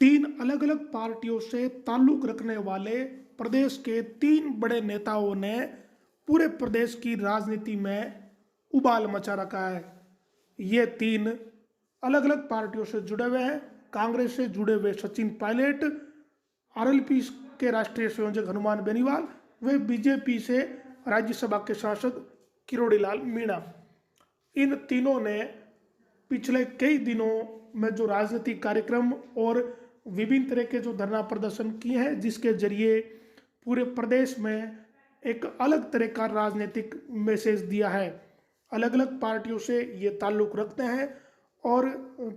तीन अलग अलग पार्टियों से ताल्लुक रखने वाले प्रदेश के तीन बड़े नेताओं ने पूरे प्रदेश की राजनीति में उबाल मचा रखा है। ये तीन अलग अलग पार्टियों से जुड़े हुए हैं। कांग्रेस से जुड़े हुए सचिन पायलट, आरएलपी के राष्ट्रीय संयोजक हनुमान बेनीवाल, वे बीजेपी से राज्यसभा के सांसद किरोड़ी लाल मीणा। इन तीनों ने पिछले कई दिनों में जो राजनीतिक कार्यक्रम और विभिन्न तरह के जो धरना प्रदर्शन किए हैं, जिसके जरिए पूरे प्रदेश में एक अलग तरह का राजनीतिक मैसेज दिया है। अलग अलग पार्टियों से ये ताल्लुक रखते हैं और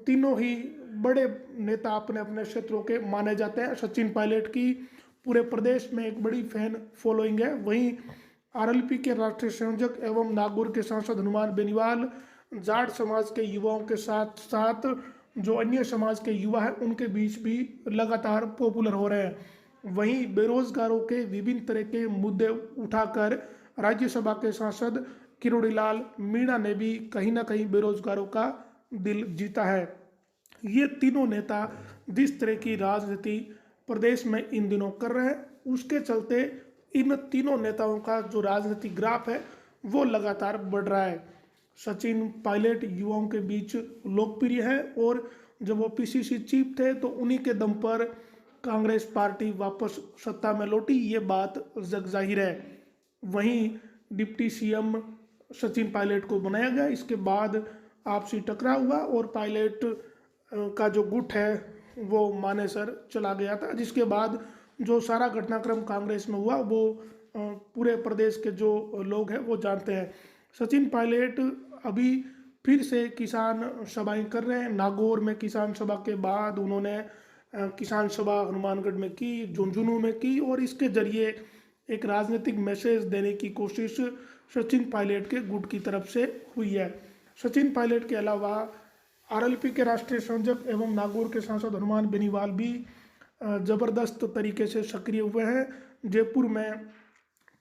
तीनों ही बड़े नेता अपने अपने क्षेत्रों के माने जाते हैं। सचिन पायलट की पूरे प्रदेश में एक बड़ी फैन फॉलोइंग है। वहीं आरएलपी के राष्ट्रीय संयोजक एवं नागौर के सांसद हनुमान बेनीवाल जाट समाज के युवाओं के साथ साथ जो अन्य समाज के युवा हैं उनके बीच भी लगातार पॉपुलर हो रहे हैं। वहीं बेरोजगारों के विभिन्न तरह के मुद्दे उठाकर राज्यसभा के सांसद किरोड़ी लाल मीणा ने भी कहीं ना कहीं बेरोजगारों का दिल जीता है। ये तीनों नेता जिस तरह की राजनीति प्रदेश में इन दिनों कर रहे हैं, उसके चलते इन तीनों नेताओं का जो राजनीतिक ग्राफ है वो लगातार बढ़ रहा है। सचिन पायलट युवाओं के बीच लोकप्रिय है और जब वो पीसीसी चीफ थे तो उन्हीं के दम पर कांग्रेस पार्टी वापस सत्ता में लौटी, ये बात जग जाहिर है। वहीं डिप्टी सीएम सचिन पायलट को बनाया गया। इसके बाद आपसी टकराव हुआ और पायलट का जो गुट है वो मानेसर चला गया था, जिसके बाद जो सारा घटनाक्रम कांग्रेस में हुआ वो पूरे प्रदेश के जो लोग हैं वो जानते हैं। सचिन पायलट अभी फिर से किसान सभाएं कर रहे हैं। नागौर में किसान सभा के बाद उन्होंने किसान सभा हनुमानगढ़ में की, झुंझुनू में की और इसके जरिए एक राजनीतिक मैसेज देने की कोशिश सचिन पायलट के गुट की तरफ से हुई है। सचिन पायलट के अलावा आरएलपी के राष्ट्रीय संयोजक एवं नागौर के सांसद हनुमान बेनीवाल भी जबरदस्त तरीके से सक्रिय हुए हैं। जयपुर में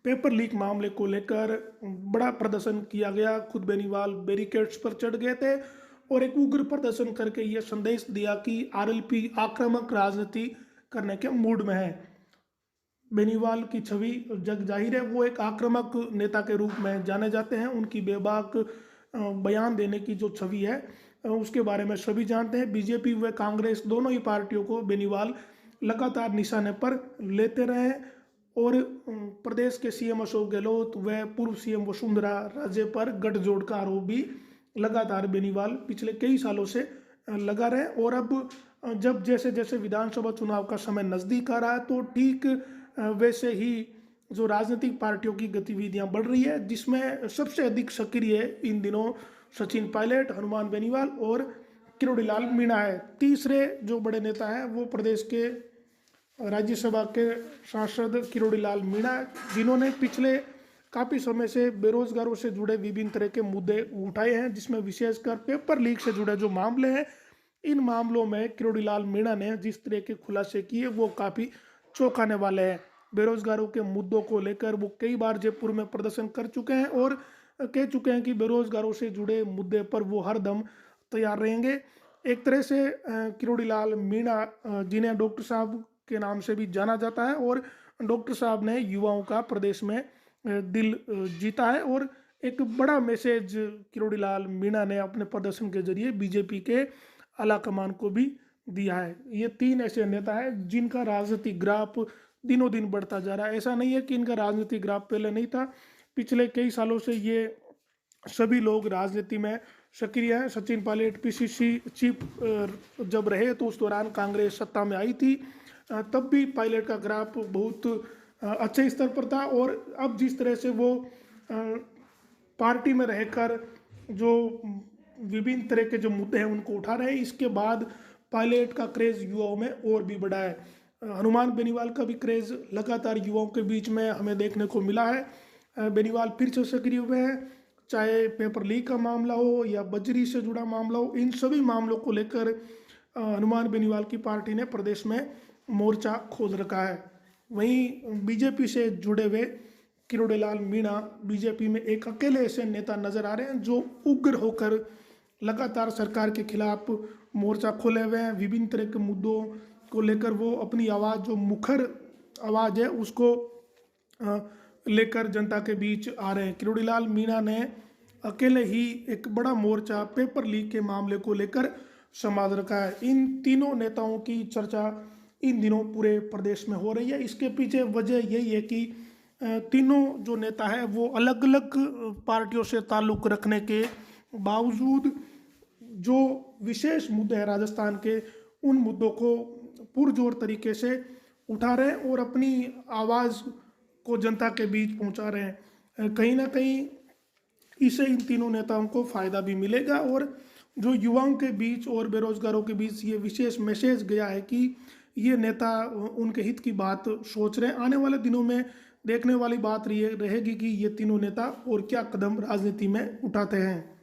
पेपर लीक मामले को लेकर बड़ा प्रदर्शन किया गया। खुद बेनीवाल बैरिकेड्स पर चढ़ गए थे और एक उग्र प्रदर्शन करके यह संदेश दिया कि आरएलपी आक्रामक राजनीति करने के मूड में है। बेनीवाल की छवि जग जाहिर है, वो एक आक्रामक नेता के रूप में जाने जाते हैं। उनकी बेबाक बयान देने की जो छवि है उसके बारे में सभी जानते हैं। बीजेपी व कांग्रेस दोनों ही पार्टियों को बेनीवाल लगातार निशाने पर लेते रहे और प्रदेश के सीएम अशोक गहलोत व पूर्व सीएम वसुंधरा राजे पर गठजोड़ का आरोप भी लगातार बेनीवाल पिछले कई सालों से लगा रहे। और अब जब जैसे जैसे विधानसभा चुनाव का समय नज़दीक आ रहा है तो ठीक वैसे ही जो राजनीतिक पार्टियों की गतिविधियां बढ़ रही है, जिसमें सबसे अधिक सक्रिय इन दिनों सचिन पायलट, हनुमान बेनीवाल और किरोड़ी लाल मीणा है। तीसरे जो बड़े नेता हैं वो प्रदेश के राज्यसभा के सांसद किरोड़ी लाल मीणा, जिन्होंने पिछले काफ़ी समय से बेरोजगारों से जुड़े विभिन्न तरह के मुद्दे उठाए हैं, जिसमें विशेषकर पेपर लीक से जुड़े जो मामले हैं, इन मामलों में किरोड़ी लाल मीणा ने जिस तरह के खुलासे किए वो काफ़ी चौंकाने वाले हैं। बेरोजगारों के मुद्दों को लेकर वो कई बार जयपुर में प्रदर्शन कर चुके हैं और कह चुके हैं कि बेरोजगारों से जुड़े मुद्दे पर वो हर दम तैयार रहेंगे। एक तरह से किरोड़ी लाल मीणा, जिन्हें डॉक्टर साहब के नाम से भी जाना जाता है, और डॉक्टर साहब ने युवाओं का प्रदेश में दिल जीता है और एक बड़ा मैसेज किरोड़ी लाल मीणा ने अपने प्रदर्शन के जरिए बीजेपी के आला कमान को भी दिया है। ये तीन ऐसे नेता हैं जिनका राजनीतिक ग्राफ दिनों दिन बढ़ता जा रहा है। ऐसा नहीं है कि इनका राजनीतिक ग्राफ पहले नहीं था, पिछले कई सालों से ये सभी लोग राजनीति में सक्रिय हैं। सचिन पायलट पीसीसी चीफ जब रहे तो उस दौरान कांग्रेस सत्ता में आई थी, तब भी पायलट का ग्राफ बहुत अच्छे स्तर पर था। और अब जिस तरह से वो पार्टी में रहकर जो विभिन्न तरह के जो मुद्दे हैं उनको उठा रहे हैं, इसके बाद पायलट का क्रेज युवाओं में और भी बढ़ा है। हनुमान बेनीवाल का भी क्रेज लगातार युवाओं के बीच में हमें देखने को मिला है। बेनीवाल फिर से सक्रिय हुए हैं, चाहे पेपर लीक का मामला हो या बजरी से जुड़ा मामला हो, इन सभी मामलों को लेकर हनुमान बेनीवाल की पार्टी ने प्रदेश में मोर्चा खोल रखा है। वहीं बीजेपी से जुड़े हुए किरोड़ी लाल मीणा बीजेपी में एक अकेले ऐसे नेता नजर आ रहे हैं जो उग्र होकर लगातार सरकार के खिलाफ मोर्चा खोले हुए हैं। विभिन्न तरह के मुद्दों को लेकर वो अपनी आवाज़, जो मुखर आवाज़ है, उसको लेकर जनता के बीच आ रहे हैं। किरोड़ी लाल मीणा ने अकेले ही एक बड़ा मोर्चा पेपर लीक के मामले को लेकर संभाल रखा है। इन तीनों नेताओं की चर्चा इन दिनों पूरे प्रदेश में हो रही है। इसके पीछे वजह यही है कि तीनों जो नेता है वो अलग अलग पार्टियों से ताल्लुक़ रखने के बावजूद जो विशेष मुद्दे हैं राजस्थान के, उन मुद्दों को पुरजोर तरीके से उठा रहे हैं और अपनी आवाज़ को जनता के बीच पहुंचा रहे हैं। कहीं ना कहीं इससे इन तीनों नेताओं को फ़ायदा भी मिलेगा और जो युवाओं के बीच और बेरोजगारों के बीच ये विशेष मैसेज गया है कि ये नेता उनके हित की बात सोच रहे हैं। आने वाले दिनों में देखने वाली बात रहेगी कि ये तीनों नेता और क्या कदम राजनीति में उठाते हैं।